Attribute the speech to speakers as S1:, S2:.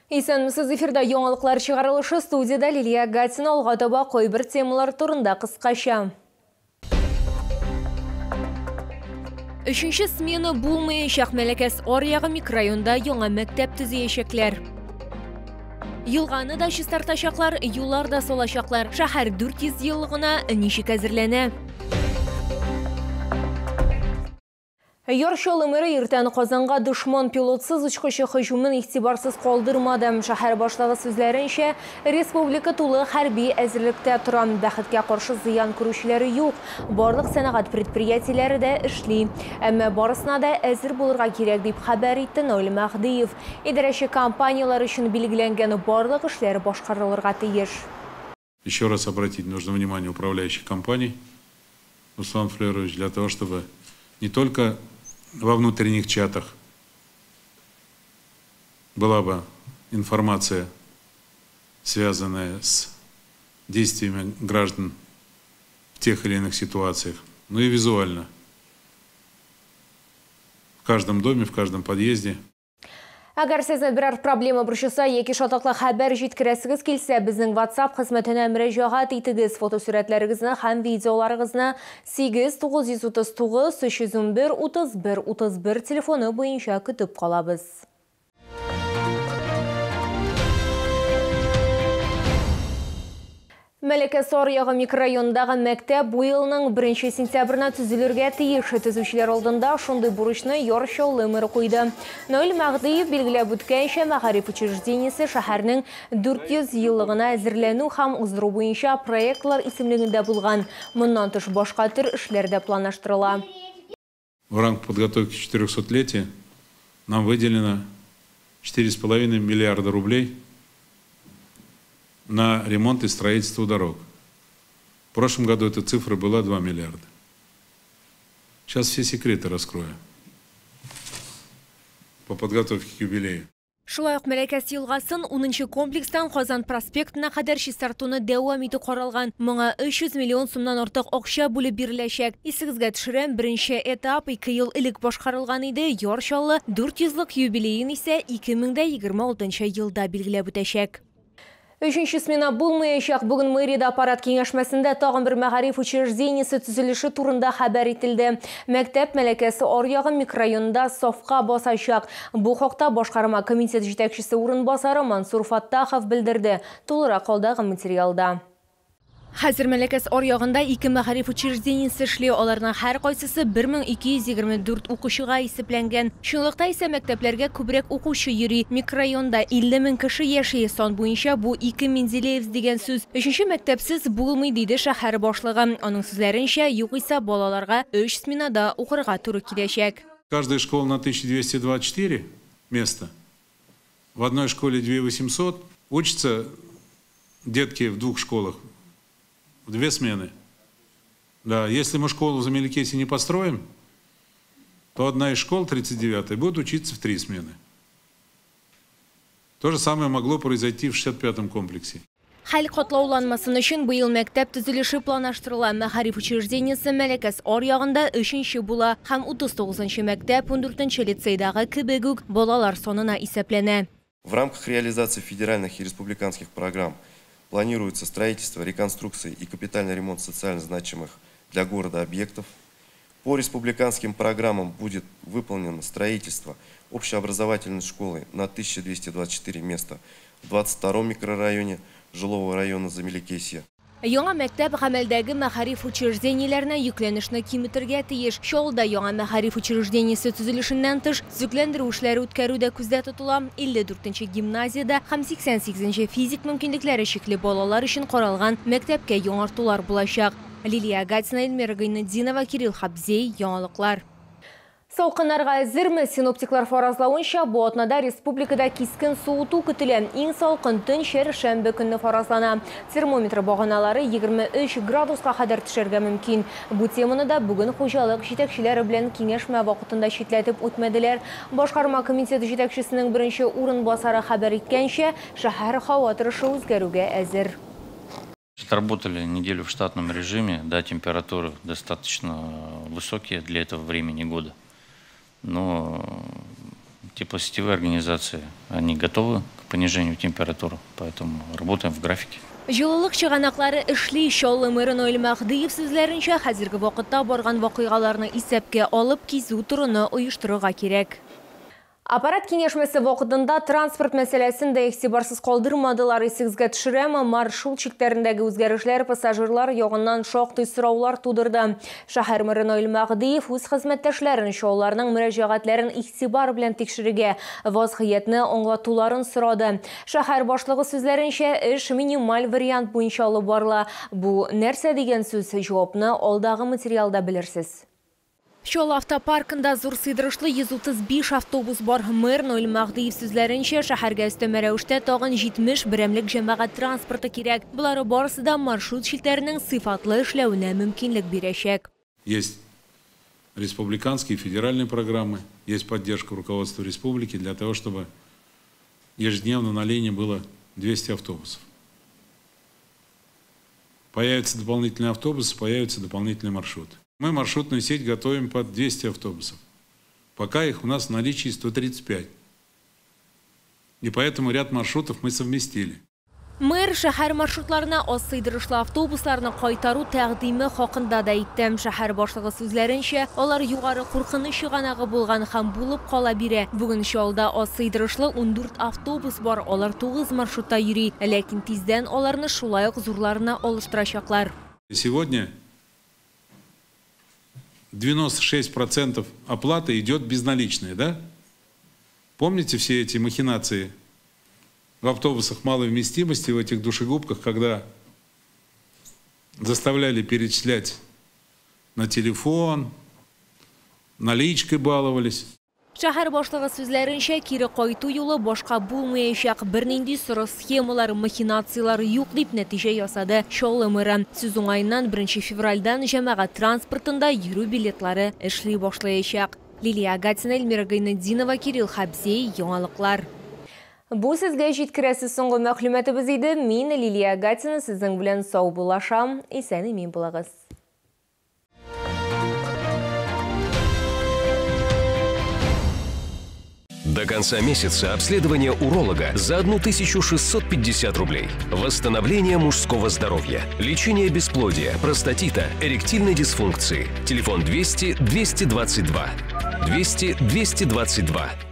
S1: Исәнмесез, эфирда яңалыклар чыгарылышы, студияда Лилия Гатина, алга таба койбір темалар турында кыскача. Үшінші смена булмаячак Мәләкәс Аръягы микрорайонда яңа мәктәп төзеячәкләр. Елганы да чистартачаклар, юллар да солачаклар. Шәһәр 400 еллыгына ничек әзерләнә? Яршалы мэрі иртән Казанга дошман пилотсыз учкычы һөҗүмен игътибарсыз калдырмады. Шәһәр башлыгы сүзләренчә, республика тулы хәрби әзерлектә тора. Бәхеткә каршы зыян күрүчеләре юк. Барлык сәнәгать предприятиеләре дә эшли. Әмма барысына да әзер булырга кирәк дип хәбәр итте Наил Мәхдиев. Идарәче компаниялар өчен билгеләнгән барлык эшләр башкарылырга тиеш.
S2: Еще раз обратить нужно внимание управляющих компаний, Руслан Флерович, для того, чтобы не только во внутренних чатах была бы информация, связанная с действиями граждан в тех или иных ситуациях, но и визуально. В каждом доме, в каждом подъезде.
S1: Әгәр сезне берәр проблема борчыса, яки шатаклы хәбәр җиткерәсегез килсә, безнең WhatsApp хезмәтенә мөрәҗәгать итегез. Фотосурәтләрегезне һәм видеоларыгызны 8939 311 31 31 телефоны буенча көтеп калабыз. Мәләкәс Аръягы микрорайонындагы мәктәп бу елның 1 сентябрына төзелергә тиеш. Төзүчеләр алдында шундый бурычны Яршалы мэры куйды. Наил Мәхдиев билгеләп үткәнчә, мәгариф учреждениесе шәһәрнең 400 еллыгына әзерләнү һәм уздыру буенча проектлар исемлегендә булган. Моннан тыш башка төр эшләр дә планлаштырыла.
S2: В рамках подготовки 400-летия нам выделено 4,5 миллиарда рублей на ремонт и строительство дорог. В прошлом году эта цифра была 2 миллиарда. Сейчас все секреты раскрою по подготовке к юбилею.
S1: Шулай ук Мәләкәс елгасын 10-нчы комплекстан Казан проспектына кадәр чистартуны дәвам итү каралган. Моңа 300 миллион сумнан артык акча бүлеп биреләчәк. Исегезгә төшерәм, беренче этап 2 ел элек башкарылган иде. Яршалы 400-лык юбилеен исә 2026 елда билгеләп үтәчәк. Üçüncü смена булмаячак. Бүген мэрияда аппарат киңәшмәсендә тагын бер мәгариф учреждениесе төзелеше турында хәбәр ителде. Мәктәп Мәләкәс Аръягы микрорайонында сафка басачак. Бу хакта башкарма комитет җитәкчесе урынбасары Мансур Фаттахов белдерде. Тулырак алдагы материалда. Хәзер Мәләкәс Аръягында 2 мәгариф учреждениесе эшли, аларның һәр кайсысы 1224 укучыга исәпләнгән. Шунлыкта исә мәктәпләргә күбрәк укучы йөри. Микрорайонда 50 мең кеше яши. Сан буенча бу 2 Менделеев дигән сүз. Өченче мәктәпсез булмый диде шәһәр башлыгы. Аның сүзләренчә, югыйсә балаларга 3 сменада укырга туры киләчәк.
S2: Каждая школа на 1224 места. В одной школе 2800. Учатся детки в 2 школах. 2 смены. Да, если мы школу в Замеликесе не построим, то одна из школ, 39-й, будет учиться в 3 смены. То же самое могло произойти в 65-м комплексе.
S1: Хәл катлауланмасын өчен быел мәктәп төзелеше планлаштырыла. Мәгариф учреждениесе Мәләкәс Аръягында 3-нче була һәм 39-нчы мәктәп 14-нче лицейдагы кебек үк балалар санына исәпләнә.
S3: В рамках реализации федеральных и республиканских программ планируется строительство, реконструкция и капитальный ремонт социально значимых для города объектов. По республиканским программам будет выполнено строительство общеобразовательной школы на 1224 места в 22-м микрорайоне жилого района Замеликесья.
S1: Яңа мәктәп гамәлдәге мәгариф учреждениеләренә йөкләнешне киметергә тиеш. Шулда яңа мәгариф учреждениесе төзелешеннән тыш зөкләндерү эшләре үткәрү дә күздә тотыла. 54-нче гимназиядә һәм 88-нче физик мөмкинлекләре чикле балалар өчен каралган мәктәпкә яңартулар булачак. Лилия Гатина, Эльмира Гайнетдинова, Кирилл Хабзей, яңалыклар. Салкыннарга әзерме? Синоптиклар фаразлавынча, бу атнада республикада кискен суыту көтелә. Иң салкын төн шәмбе көнне фаразлана. Термометр баганалары 23 градуска кадәр төшәргә мөмкин. Бу теманы да бүген хуҗалык җитәкчеләре белән киңәшмә вакытында читләтеп үтмәделәр. Башкарма комитеты җитәкчесенең беренче урынбасары хәбәр иткәнчә, шәһәр һава торышы үзгәрүгә әзер.
S4: Работали неделю в штатном режиме, да, температуры достаточно высокие для этого времени года. Но теплосетевые организации, они готовы к понижению температуры, поэтому работаем в графике.
S1: Жылылык чыганаклары эшли Шоллы мэры Ноэль Махдиев сүзләренчә хәзерге вакытта барган вакыйгаларны исәпкә алып кизү турыны оештырырга кирәк. Аппарат кеңешмәсе вакытында транспорт мәсьәләсен дә игътибарсыз калдырмадылар. Исегезгә төшерәм, маршрут чикләрендәге үзгәрешләр пассажирлар ягыннан шактый сораулар тудырды. Шәһәр мэры Ноэль Махдиев үз хезмәттәшләрен шауларның мөрәҗәгатьләрен игътибар белән тикшерергә, вазгыятьне аңлатуларын сорады. Шәһәр башлыгы сүзләренчә, эш минималь вариант буенча алып барыла. Бу нәрсә дигән сүз? Җавапны алдагы материалда белерсез. Шол автопаркында зур сыйдырышлы 135 автобус бар. Мэр Ноэль Махдиев сүзләренчә, шәһәргә өстәмә рәвештә тагын 70 берәмлек җәмәгать транспорты кирәк. Булары барысы да маршрут шилтәренең сыйфатлы эшләвенә мөмкинлек бирәчәк.
S2: Есть республиканские и федеральные программы, есть поддержка руководства республики для того, чтобы ежедневно на линии было 200 автобусов. Появятся дополнительные автобусы, появятся дополнительные маршруты. Мы маршрутную сеть готовим под 200 автобусов. Пока их у нас в наличии 135. И поэтому ряд маршрутов мы совместили.
S1: Мэр шәһәр маршрутларына аз сыйдырышлы автобусларны кайтару тәкъдиме хакында да әйтте. Шәһәр башлыгы сүзләренчә, алар югары куркыныч чыганагы булган һәм булып кала бирә. Бүген Шолда аз сыйдырышлы 14 автобус бар, алар 9 маршрутта йөри, ләкин тиздән аларны шулай ук зурларына алыштырачаклар.
S2: Сегодня 96% оплаты идет безналичная, да? Помните все эти махинации в автобусах малой вместимости, в этих душегубках, когда заставляли перечислять на телефон, наличкой баловались?
S1: Шәһәр башлыгы сүзләренчә, кире кайту юлы башка булмаячак, бернинди соры схемалар, махинациялар юк дип нәтиҗә ясады Шоллы мэры. Сүз уңаеннан 1 февральдан җәмәгать транспортында йөрү билетлары эшли башлаячак. Лилия Гатина, Эльмира Гайнетдинова, Кирилл Хабзей, яңалыклар. Бу сезгә җиткерәсе соңгы мәгълүматыбыз иде. Мин Лилия Гатина, сезнең белән сау булашам. Исән-имин булыгыз.
S5: До конца месяца обследование уролога за 1650 рублей. Восстановление мужского здоровья. Лечение бесплодия, простатита, эректильной дисфункции. Телефон 200 222. 200 222.